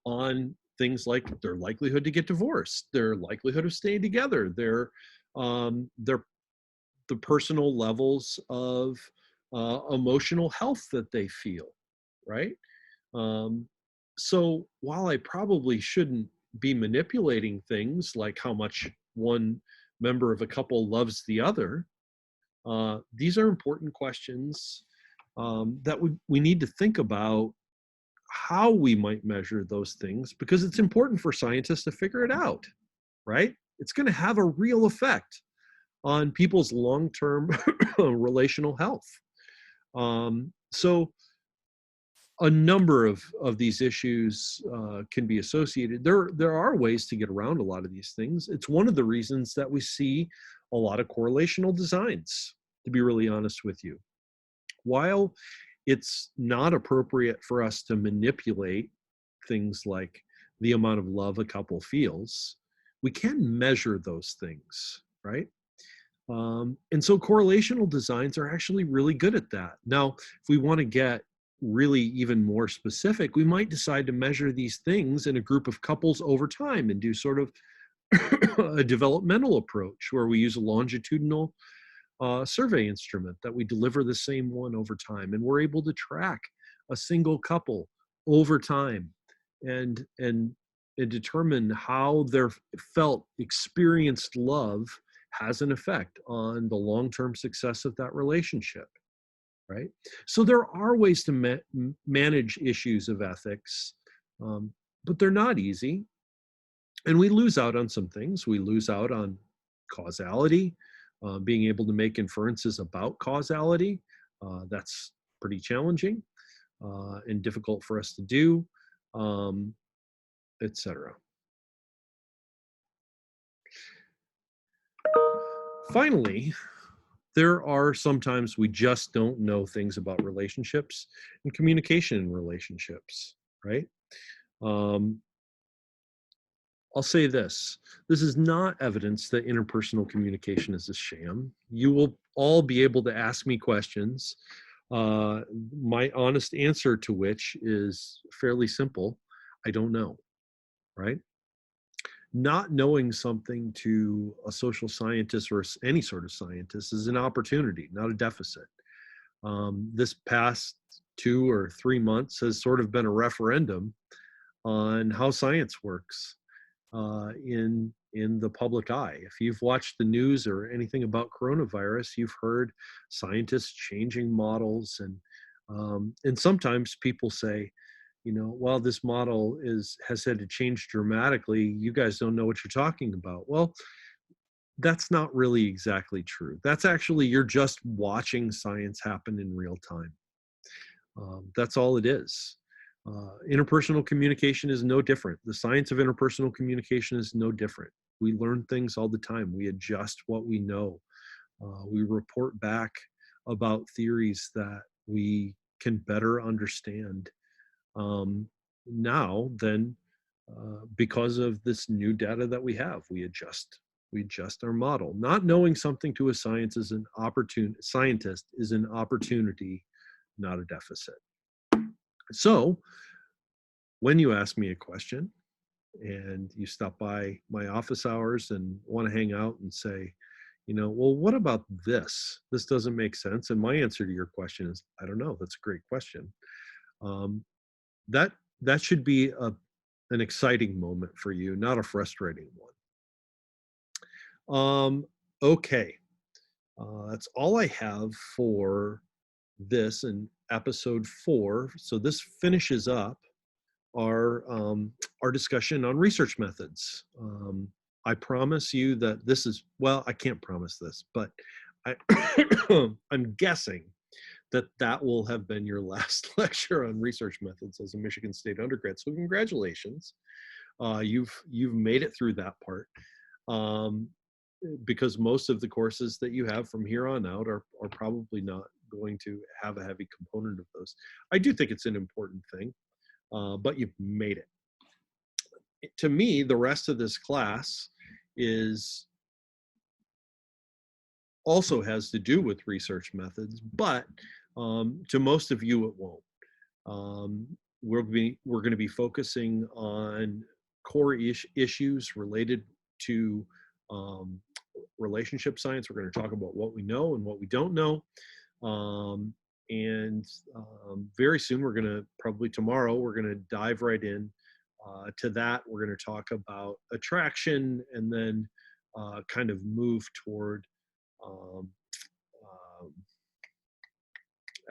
on things like their likelihood to get divorced, their likelihood of staying together, their the personal levels of emotional health that they feel, right? Um, so while I probably shouldn't be manipulating things like how much one member of a couple loves the other, these are important questions that we need to think about how we might measure those things, because it's important for scientists to figure it out, right? It's going to have a real effect on people's long-term relational health. So a number of these issues can be associated. There are ways to get around a lot of these things. It's one of the reasons that we see a lot of correlational designs, to be really honest with you. While it's not appropriate for us to manipulate things like the amount of love a couple feels, we can measure those things, right? And so correlational designs are actually really good at that. Now, if we want to get really even more specific, we might decide to measure these things in a group of couples over time and do sort of a developmental approach where we use a longitudinal survey instrument that we deliver the same one over time, and we're able to track a single couple over time and determine how their felt experienced love has an effect on the long-term success of that relationship, right? So there are ways to manage issues of ethics, but they're not easy, and we lose out on some things. We lose out on Causality, being able to make inferences about causality, that's pretty challenging and difficult for us to do, etc. Finally, there are sometimes we just don't know things about relationships and communication in relationships, right? Um, I'll say this. This is not evidence that interpersonal communication is a sham. You will all be able to ask me questions, my honest answer to which is fairly simple. I don't know, right? Not knowing something to a social scientist or any sort of scientist is an opportunity, not a deficit. This past 2 or 3 months has sort of been a referendum on how science works in the public eye. If you've watched the news or anything about coronavirus, you've heard scientists changing models, and sometimes people say, well, this model has had to change dramatically. You guys don't know what you're talking about. Well, that's not really exactly true. That's actually, you're just watching science happen in real time. That's all it is. Interpersonal communication is no different. The science of interpersonal communication is no different. We learn things all the time. We adjust what we know. We report back about theories that we can better understand now than because of this new data that we have. We adjust our model. Not knowing something to a scientist is an opportunity, not a deficit. So when you ask me a question and you stop by my office hours and want to hang out and say, well, what about this? This doesn't make sense. And my answer to your question is, I don't know. That's a great question. That should be an exciting moment for you, not a frustrating one. Okay. That's all I have for this in episode 4. So this finishes up our discussion on research methods. I promise you that this is, well, I can't promise this, but I'm guessing that will have been your last lecture on research methods as a Michigan State undergrad. So congratulations. You've made it through that part. Because most of the courses that you have from here on out are probably not going to have a heavy component of those. I do think it's an important thing, but you've made it. To me, the rest of this class also has to do with research methods, but to most of you it won't. We're going to be focusing on core issues related to relationship science. We're going to talk about what we know and what we don't know. And very soon, probably tomorrow, we're going to dive right in to that. We're going to talk about attraction and then kind of move toward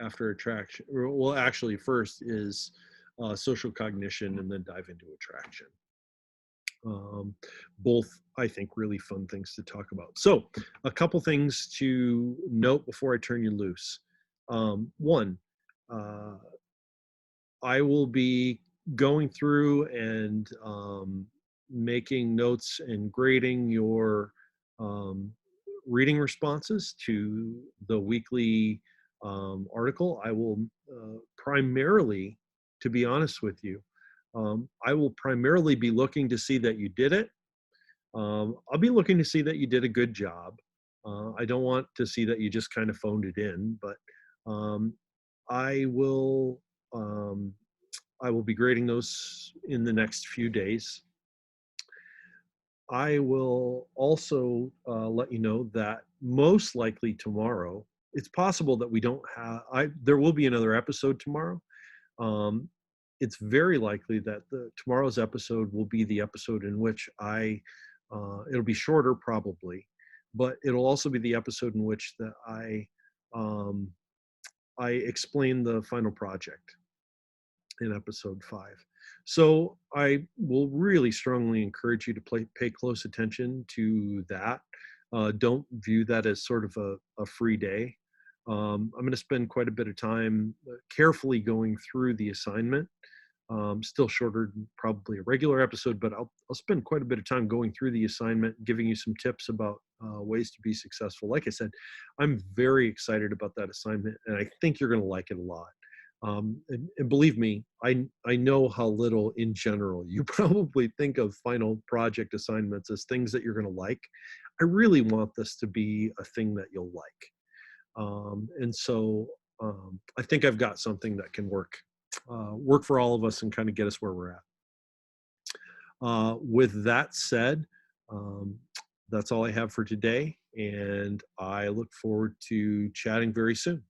after attraction. Well, actually, first is social cognition and then dive into attraction. Both, I think, really fun things to talk about. So a couple things to note before I turn you loose. One, I will be going through and making notes and grading your reading responses to the weekly article. I will primarily, to be honest with you, I will primarily be looking to see that you did it. I'll be looking to see that you did a good job. I don't want to see that you just kind of phoned it in, but I will be grading those in the next few days. I will also let you know that most likely tomorrow, it's possible that we don't have, there will be another episode tomorrow. It's very likely that tomorrow's episode will be the episode in which it'll be shorter probably, but it'll also be the episode in which I explain the final project in episode 5. So I will really strongly encourage you to pay close attention to that. Don't view that as sort of a free day. I'm going to spend quite a bit of time carefully going through the assignment. Still shorter than probably a regular episode, but I'll spend quite a bit of time going through the assignment, giving you some tips about ways to be successful. Like I said, I'm very excited about that assignment, and I think you're going to like it a lot. And believe me, I know how little in general you probably think of final project assignments as things that you're going to like. I really want this to be a thing that you'll like. And so I think I've got something that can work for all of us and kind of get us where we're at. With that said, um, that's all I have for today, and I look forward to chatting very soon.